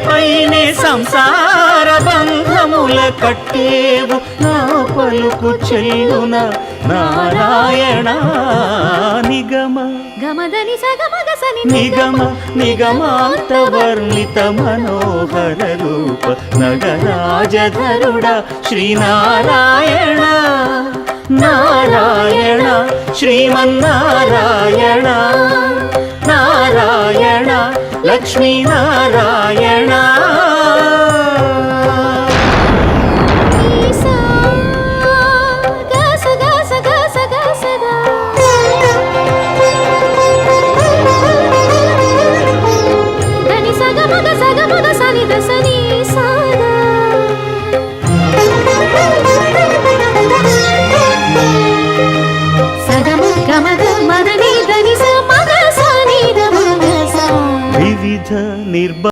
పైనే సంసార బంధముల కట్టేవు నా పలుకు చెల్లున నారాయణ నిగమ గమదని సగమగసని నిగమ నిగమాంత వర్ణిత మనోహర రూప నగరాజధరుడ శ్రీనారాయణ నారాయణ శ్రీమన్నారాయణ నారాయణ లక్ష్మీనారాయణ వివిధ నిర్భ